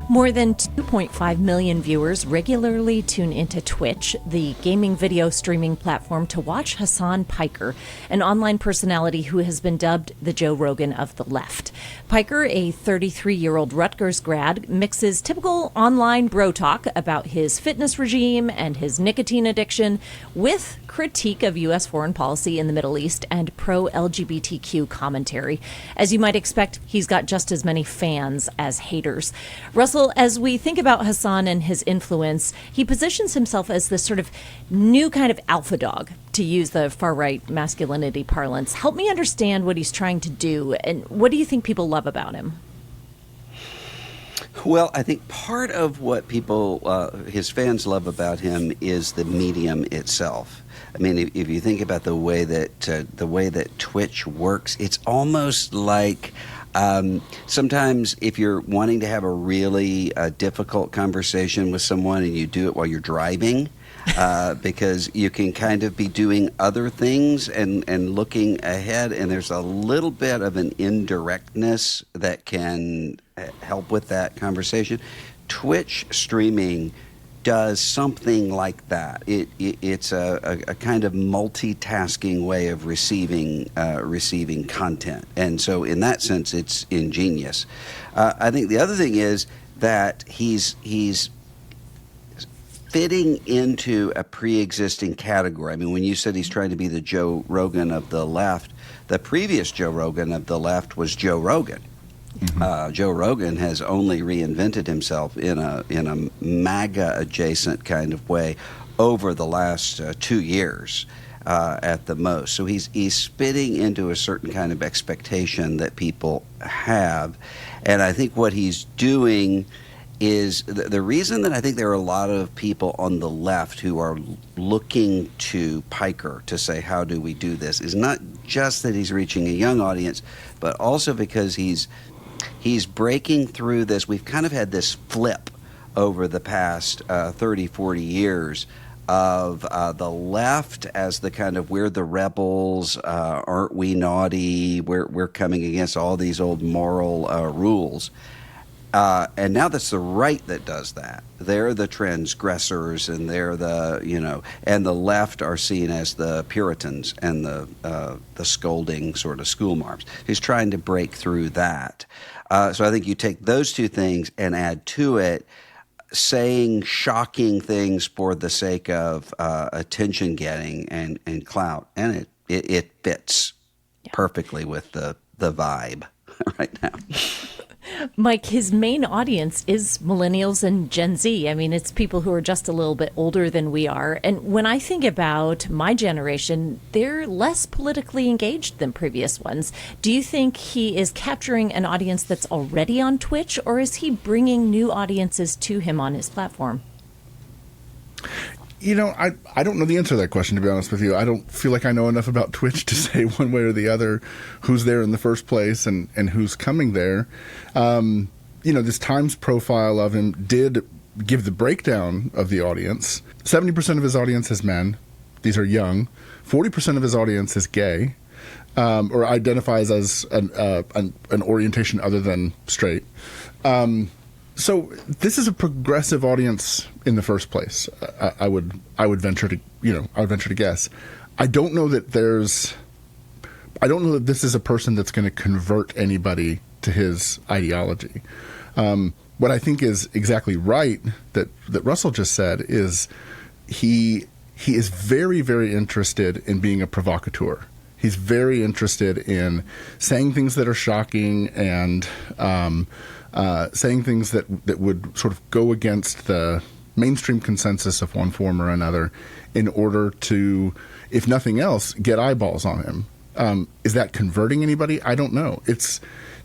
More than 2.5 million viewers regularly tune into Twitch, the gaming video streaming platform, to watch Hasan Piker, an online personality who has been dubbed the Joe Rogan of the left. Piker, a 33-year-old Rutgers grad, mixes typical online bro talk about his fitness regime and his nicotine addiction with critique of U.S. foreign policy in the Middle East and pro-LGBTQ commentary. As you might expect, he's got just as many fans as haters. Russell, as we think about Hasan and his influence, he positions himself as this sort of new kind of alpha dog, to use the far-right masculinity parlance. Help me understand what he's trying to do, and what do you think people love about him? Well, I think part of what his fans love about him is the medium itself. I mean, if you think about the way that Twitch works, it's almost like sometimes if you're wanting to have a really difficult conversation with someone and you do it while you're driving, because you can kind of be doing other things and looking ahead, and there's a little bit of an indirectness that can help with that conversation. Twitch streaming does something like that. It's a kind of multitasking way of receiving content, and so in that sense, it's ingenious. I think the other thing is that he's fitting into a pre-existing category. I mean, when you said he's trying to be the Joe Rogan of the left, the previous Joe Rogan of the left was Joe Rogan. Mm-hmm. Joe Rogan has only reinvented himself in a MAGA adjacent kind of way over the last 2 years at the most. So he's fitting into a certain kind of expectation that people have, and I think what he's doing is the reason that I think there are a lot of people on the left who are looking to Piker to say, how do we do this, is not just that he's reaching a young audience, but also because he's breaking through this. We've kind of had this flip over the past 30, 40 years of the left as the kind of, we're the rebels, aren't we naughty, we're coming against all these old moral rules. And now that's the right that does that. They're the transgressors, and they're the, and the left are seen as the Puritans and the scolding sort of schoolmarms. He's trying to break through that. So I think you take those two things and add to it saying shocking things for the sake of attention getting and clout, and it fits perfectly with the vibe right now. Mike, his main audience is millennials and Gen Z. I mean, it's people who are just a little bit older than we are. And when I think about my generation, they're less politically engaged than previous ones. Do you think he is capturing an audience that's already on Twitch, or is he bringing new audiences to him on his platform? I don't know the answer to that question, to be honest with you. I don't feel like I know enough about Twitch to say one way or the other who's there in the first place and who's coming there. This Times profile of him did give the breakdown of the audience. 70% of his audience is men. These are young. 40% of his audience is gay, or identifies as an orientation other than straight. So this is a progressive audience in the first place. I would venture to guess. I don't know that this is a person that's going to convert anybody to his ideology. What I think is exactly right that Russell just said is he is very, very interested in being a provocateur. He's very interested in saying things that are shocking and saying things that would sort of go against the mainstream consensus of one form or another in order to, if nothing else, get eyeballs on him. Is that converting anybody? I don't know. It's,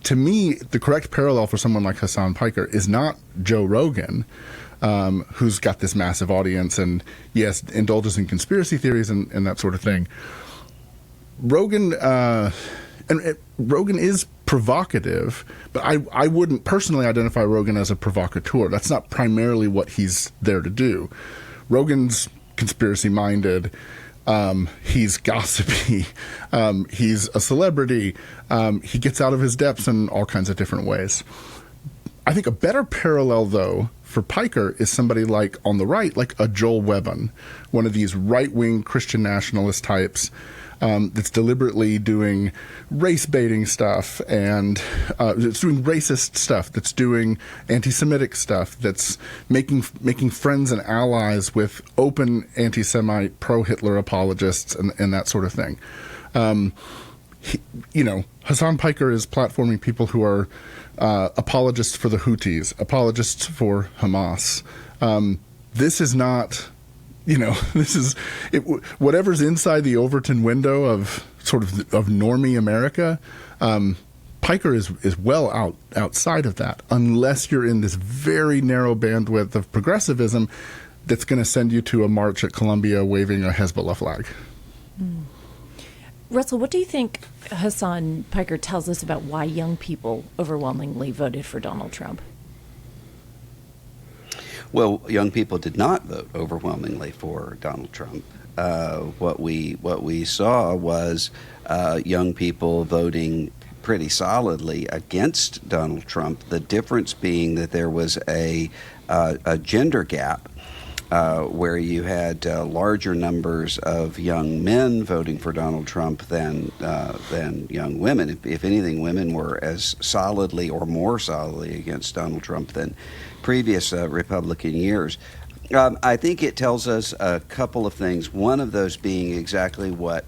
to me, the correct parallel for someone like Hasan Piker is not Joe Rogan, who's got this massive audience and, yes, indulges in conspiracy theories and that sort of thing. Rogan is provocative, but I wouldn't personally identify Rogan as a provocateur. That's not primarily what he's there to do. Rogan's conspiracy-minded. He's gossipy. He's a celebrity. He gets out of his depths in all kinds of different ways. I think a better parallel, though, for Piker is somebody like on the right, like a Joel Webben, one of these right-wing Christian nationalist types that's deliberately doing race-baiting stuff, and it's doing racist stuff, that's doing anti-Semitic stuff, that's making friends and allies with open anti-Semite, pro-Hitler apologists, and that sort of thing. Hasan Piker is platforming people who are apologists for the Houthis, apologists for Hamas. This is not, this is whatever's inside the Overton window of sort of normie America. Piker is well outside of that, unless you're in this very narrow bandwidth of progressivism that's going to send you to a march at Columbia waving a Hezbollah flag. Mm. Russell, what do you think Hasan Piker tells us about why young people overwhelmingly voted for Donald Trump? Well, young people did not vote overwhelmingly for Donald Trump. What we saw was young people voting pretty solidly against Donald Trump. The difference being that there was a gender gap. Where you had larger numbers of young men voting for Donald Trump than young women. If anything, women were as solidly or more solidly against Donald Trump than previous Republican years. I think it tells us a couple of things. One of those being exactly what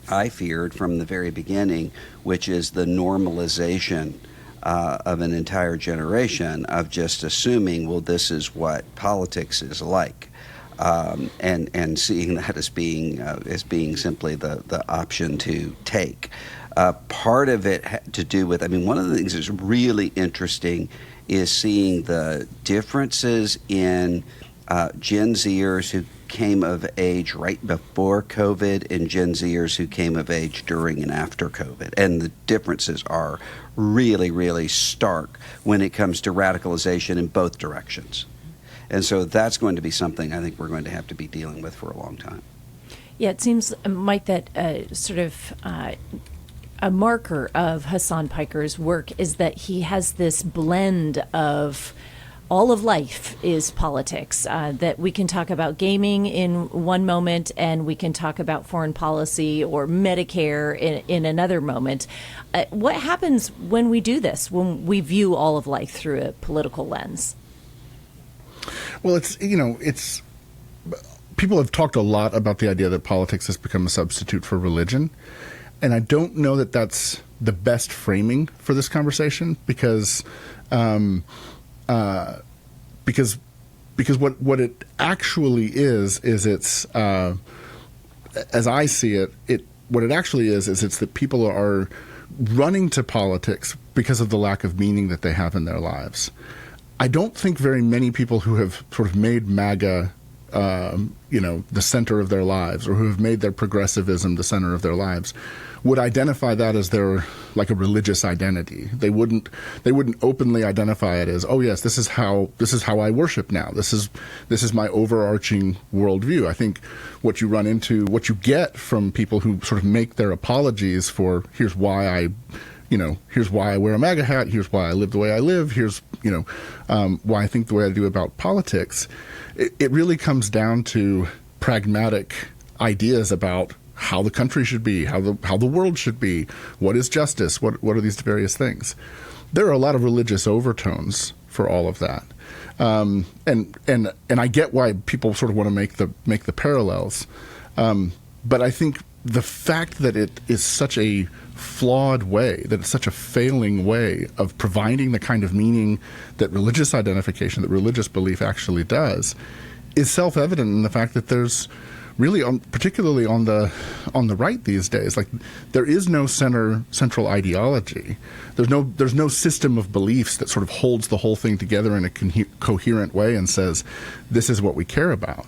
I feared from the very beginning, which is the normalization of an entire generation of just assuming, well, this is what politics is like, and seeing that as being simply the option to take. Part of it had to do with, one of the things that's really interesting is seeing the differences in Gen Zers who came of age right before COVID and Gen Zers who came of age during and after COVID. And the differences are really, really stark when it comes to radicalization in both directions. And so that's going to be something I think we're going to have to be dealing with for a long time. Yeah, it seems, Mike, that a marker of Hasan Piker's work is that he has this blend of all of life is politics, that we can talk about gaming in one moment and we can talk about foreign policy or Medicare in another moment. What happens when we do this, when we view all of life through a political lens? Well, it's people have talked a lot about the idea that politics has become a substitute for religion. And I don't know that that's the best framing for this conversation because what it actually is it's as I see it what it actually is it's that people are running to politics because of the lack of meaning that they have in their lives. I don't think very many people who have sort of made MAGA the center of their lives, or who have made their progressivism the center of their lives, would identify that as their like a religious identity. They wouldn't openly identify it as, oh yes, this is how I worship now. This is my overarching worldview. I think what you get from people who sort of make their apologies for here's why I wear a MAGA hat, here's why I live the way I live, here's why I think the way I do about politics. It really comes down to pragmatic ideas about how the country should be, how the world should be, what is justice, what are these various things. There are a lot of religious overtones for all of that, and I get why people sort of want to make the parallels, but I think the fact that it is such a flawed way, that it's such a failing way of providing the kind of meaning that religious identification, that religious belief actually does, is self-evident in the fact that there's really, particularly on the right these days, like there is no central ideology. There's no system of beliefs that sort of holds the whole thing together in a coherent way and says this is what we care about.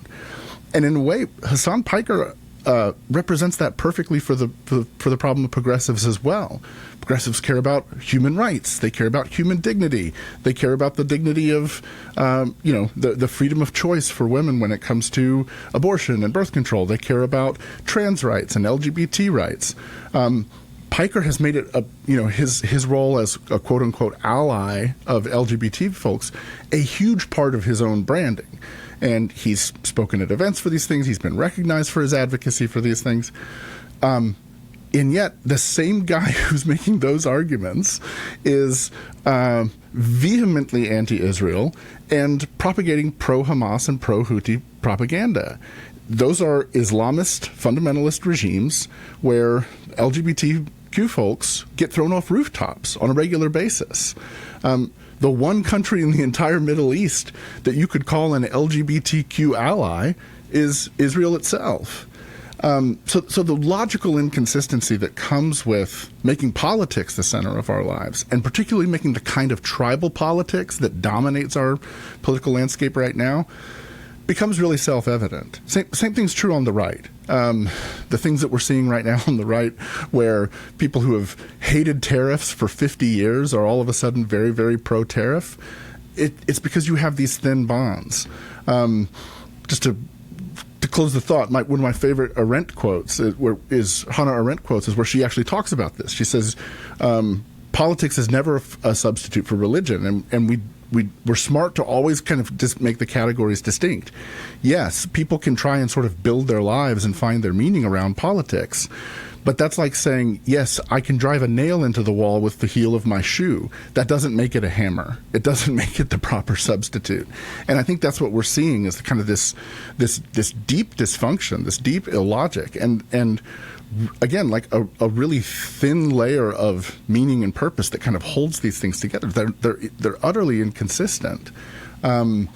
And in a way, Hasan Piker represents that perfectly for the problem of progressives as well. Progressives care about human rights. They care about human dignity. They care about the dignity of, the freedom of choice for women when it comes to abortion and birth control. They care about trans rights and LGBT rights. Piker has made it his role as a quote unquote ally of LGBT folks a huge part of his own branding. And he's spoken at events for these things. He's been recognized for his advocacy for these things. And yet the same guy who's making those arguments is vehemently anti-Israel and propagating pro-Hamas and pro-Houthi propaganda. Those are Islamist fundamentalist regimes where LGBTQ folks get thrown off rooftops on a regular basis. The one country in the entire Middle East that you could call an LGBTQ ally is Israel itself. So the logical inconsistency that comes with making politics the center of our lives, and particularly making the kind of tribal politics that dominates our political landscape right now, becomes really self-evident. Same thing's true on the right. The things that we're seeing right now on the right, where people who have hated tariffs for 50 years are all of a sudden very, very pro-tariff, it's because you have these thin bonds. Just to close the thought, one of my favorite Arendt quotes is Hannah Arendt quotes, is where she actually talks about this. She says, politics is never a substitute for religion, and we're smart to always kind of just make the categories distinct. Yes, people can try and sort of build their lives and find their meaning around politics, but that's like saying, yes, I can drive a nail into the wall with the heel of my shoe. That doesn't make it a hammer. It doesn't make it the proper substitute. And I think that's what we're seeing is kind of this deep dysfunction, this deep illogic, and again, like a really thin layer of meaning and purpose that kind of holds these things together. They're utterly inconsistent. And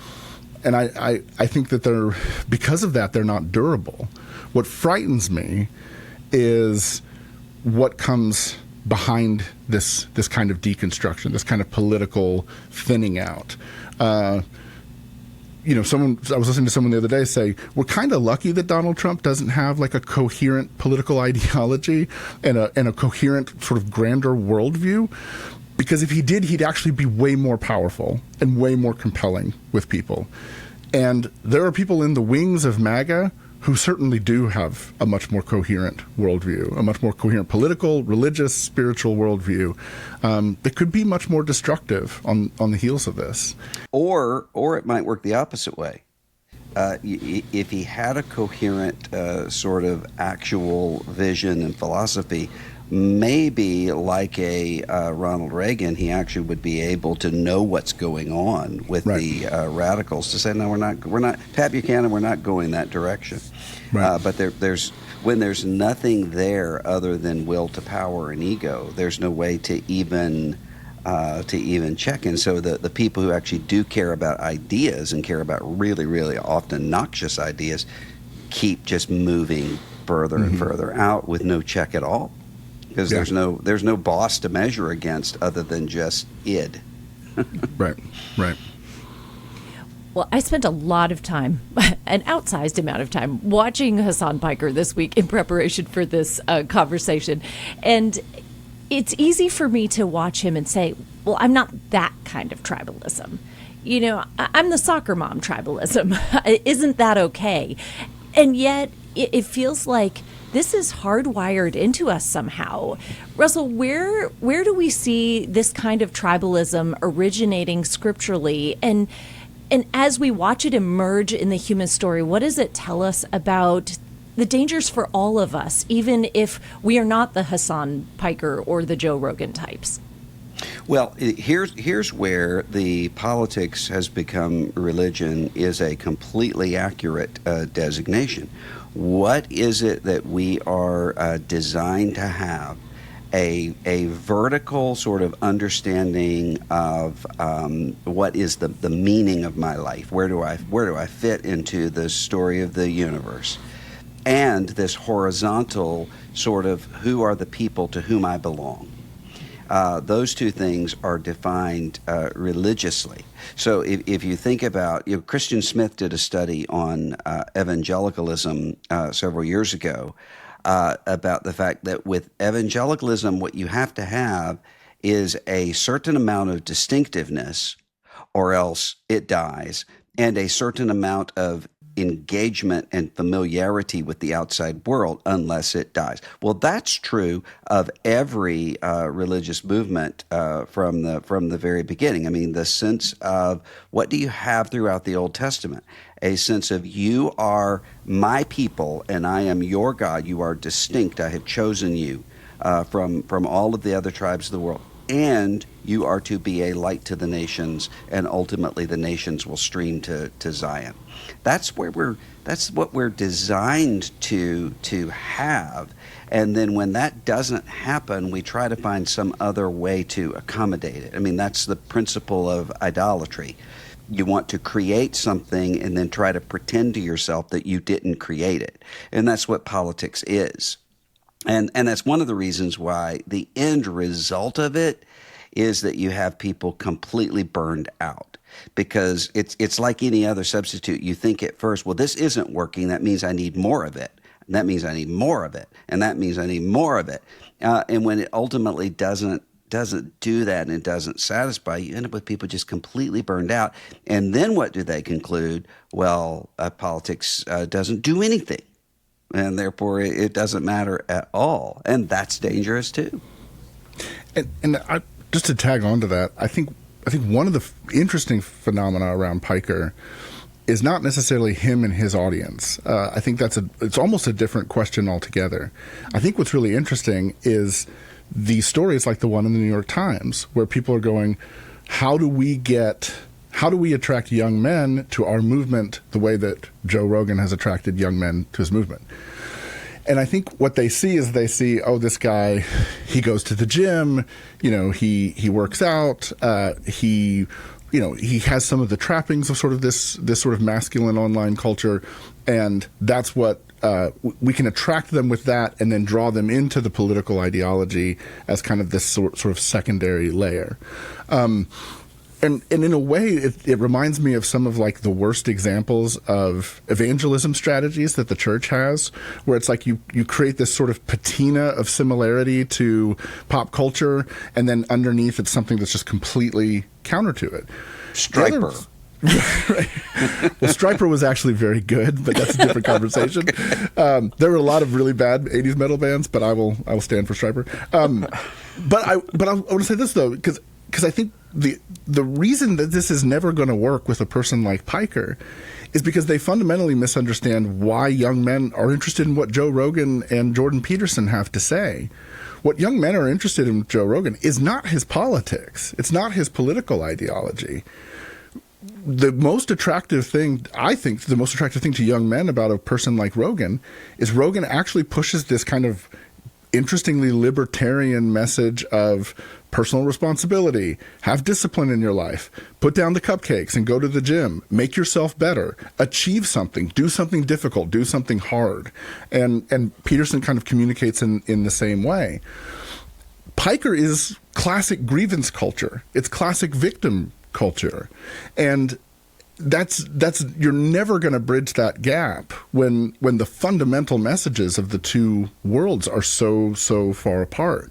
I think that because of that, they're not durable. What frightens me is what comes behind this kind of deconstruction, this kind of political thinning out. I was listening to someone the other day say, we're kind of lucky that Donald Trump doesn't have like a coherent political ideology and a coherent sort of grander worldview, because if he did, he'd actually be way more powerful and way more compelling with people. And there are people in the wings of MAGA who certainly do have a much more coherent worldview, a much more coherent political, religious, spiritual worldview that could be much more destructive on the heels of this. Or it might work the opposite way. If he had a coherent sort of actual vision and philosophy, maybe like a Ronald Reagan, he actually would be able to know what's going on with the radicals to say, no, we're not, Pat Buchanan, we're not going that direction. Right. But when there's nothing there other than will to power and ego, there's no way to even check. And so the people who actually do care about ideas and care about really, really often noxious ideas keep just moving further and further out with no check at all. Because there's no boss to measure against other than just id. Right. Well, I spent a lot of time, an outsized amount of time, watching Hasan Piker this week in preparation for this conversation. And it's easy for me to watch him and say, well, I'm not that kind of tribalism. I'm the soccer mom tribalism. Isn't that okay? And yet it feels like this is hardwired into us somehow. Russell, where do we see this kind of tribalism originating scripturally? And as we watch it emerge in the human story, what does it tell us about the dangers for all of us, even if we are not the Hasan Piker or the Joe Rogan types? Well, here's where the politics has become religion is a completely accurate designation. What is it that we are designed to have? A vertical sort of understanding of what is the meaning of my life? Where do I fit into the story of the universe? And this horizontal sort of who are the people to whom I belong? Those two things are defined religiously. So if you think about, Christian Smith did a study on evangelicalism several years ago about the fact that with evangelicalism, what you have to have is a certain amount of distinctiveness, or else it dies, and a certain amount of engagement and familiarity with the outside world unless it dies. Well, that's true of every religious movement from the very beginning. I mean, the sense of what do you have throughout the Old Testament? A sense of you are my people and I am your God. You are distinct. I have chosen you from all of the other tribes of the world. And you are to be a light to the nations, and ultimately the nations will stream to Zion. That's what we're designed to have. And then when that doesn't happen, we try to find some other way to accommodate it. I mean, that's the principle of idolatry. You want to create something and then try to pretend to yourself that you didn't create it. And that's what politics is. And that's one of the reasons why the end result of it is that you have people completely burned out, because it's like any other substitute. You think at first, well, this isn't working. That means I need more of it. And that means I need more of it. And that means I need more of it. And when it ultimately doesn't do that and it doesn't satisfy, you end up with people just completely burned out. And then what do they conclude? Well, politics doesn't do anything. And therefore, it doesn't matter at all. And that's dangerous, too. And just to tag on to that, I think one of the interesting phenomena around Piker is not necessarily him and his audience. I think it's almost a different question altogether. I think what's really interesting is the stories like the one in the New York Times, where people are going, how do we attract young men to our movement the way that Joe Rogan has attracted young men to his movement? And I think what they see is oh, this guy, he goes to the gym, he works out, he has some of the trappings of sort of this sort of masculine online culture, and that's what we can attract them with that, and then draw them into the political ideology as kind of this sort of secondary layer. And in a way, it reminds me of some of like the worst examples of evangelism strategies that the church has, where it's like you create this sort of patina of similarity to pop culture, and then underneath it's something that's just completely counter to it. Striper. Right. Well, Striper was actually very good, but that's a different conversation. There were a lot of really bad 80s metal bands, but I will stand for Striper. But I want to say this, though, because I think the reason that this is never going to work with a person like Piker is because they fundamentally misunderstand why young men are interested in what Joe Rogan and Jordan Peterson have to say. What young men are interested in Joe Rogan is not his politics. It's not his political ideology. The most attractive thing, I think, to young men about a person like Rogan is Rogan actually pushes this kind of interestingly libertarian message of personal responsibility, have discipline in your life, put down the cupcakes and go to the gym, make yourself better, achieve something, do something difficult, do something hard. And Peterson kind of communicates in the same way. Piker is classic grievance culture. It's classic victim culture. And that's you're never going to bridge that gap when the fundamental messages of the two worlds are so far apart.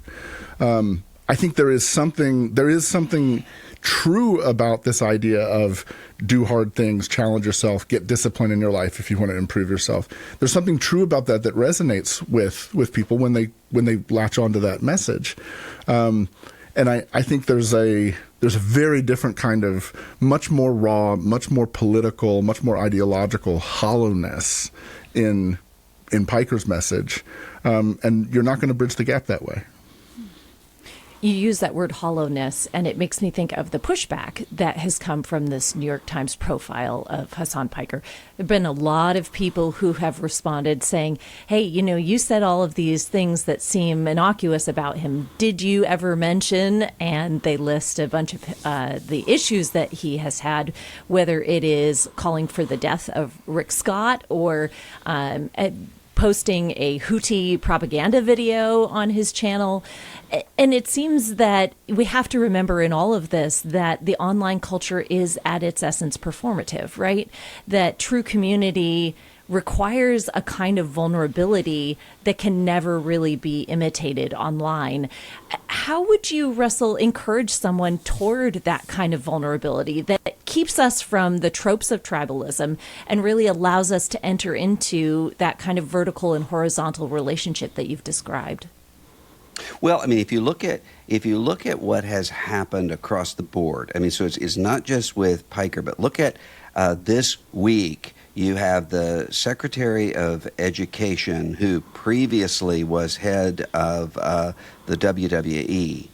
I think there is something true about this idea of do hard things, challenge yourself, get discipline in your life if you want to improve yourself. There's something true about that resonates with people when they latch onto that message. And I think there's a very different kind of much more raw, much more political, much more ideological hollowness in Piker's message. And you're not going to bridge the gap that way. You use that word hollowness, and it makes me think of the pushback that has come from this New York Times profile of Hasan Piker. There have been a lot of people who have responded saying, hey, you said all of these things that seem innocuous about him. Did you ever mention? And they list a bunch of the issues that he has had, whether it is calling for the death of Rick Scott or posting a Houthi propaganda video on his channel. And it seems that we have to remember in all of this that the online culture is at its essence performative, right? That true community requires a kind of vulnerability that can never really be imitated online. How would you, Russell, encourage someone toward that kind of vulnerability that keeps us from the tropes of tribalism and really allows us to enter into that kind of vertical and horizontal relationship that you've described. Well, I mean, if you look at what has happened across the board, I mean, so it's not just with Piker, but look at this week. You have the Secretary of Education, who previously was head of the WWE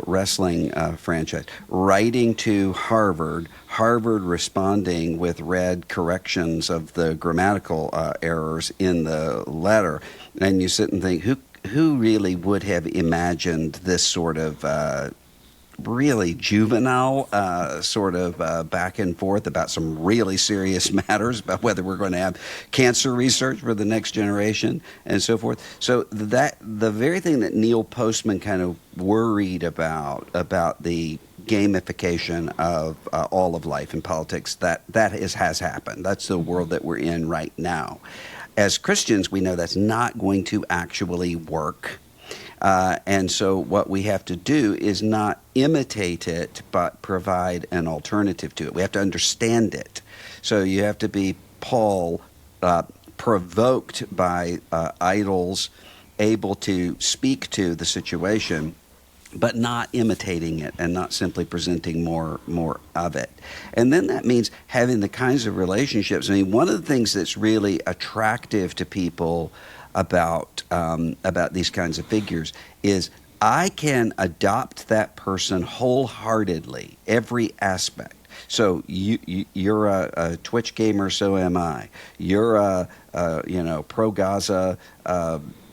wrestling franchise, writing to Harvard responding with red corrections of the grammatical errors in the letter. And you sit and think, who really would have imagined this sort of really juvenile sort of back and forth about some really serious matters about whether we're going to have cancer research for the next generation and so forth. So that the very thing that Neil Postman kind of worried about the gamification of all of life in politics, that has happened. That's the world that we're in right now. As Christians, we know that's not going to actually work. And so what we have to do is not imitate it, but provide an alternative to it. We have to understand it. So you have to be Paul, provoked by idols, able to speak to the situation, but not imitating it and not simply presenting more of it. And then that means having the kinds of relationships. I mean, one of the things that's really attractive to people about these kinds of figures is I can adopt that person wholeheartedly, every aspect. So you're a Twitch gamer, so am I. You're a pro-Gaza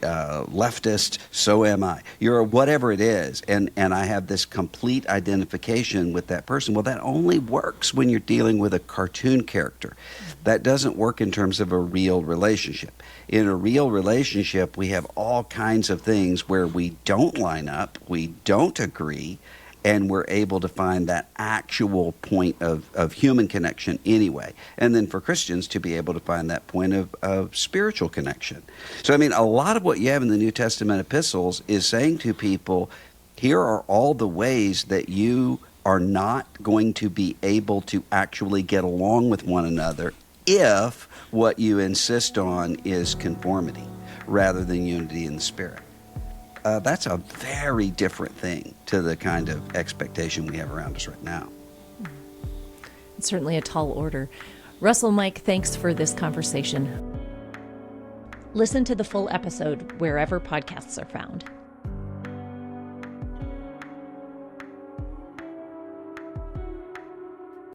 leftist, so am I. You're whatever it is, and I have this complete identification with that person. Well, that only works when you're dealing with a cartoon character. That doesn't work in terms of a real relationship. In a real relationship, we have all kinds of things where we don't line up, we don't agree, and we're able to find that actual point of human connection anyway. And then for Christians to be able to find that point of spiritual connection. So, I mean, a lot of what you have in the New Testament epistles is saying to people, here are all the ways that you are not going to be able to actually get along with one another if what you insist on is conformity rather than unity in the Spirit. That's a very different thing to the kind of expectation we have around us right now. It's certainly a tall order. Russell, Mike, thanks for this conversation. Listen to the full episode wherever podcasts are found.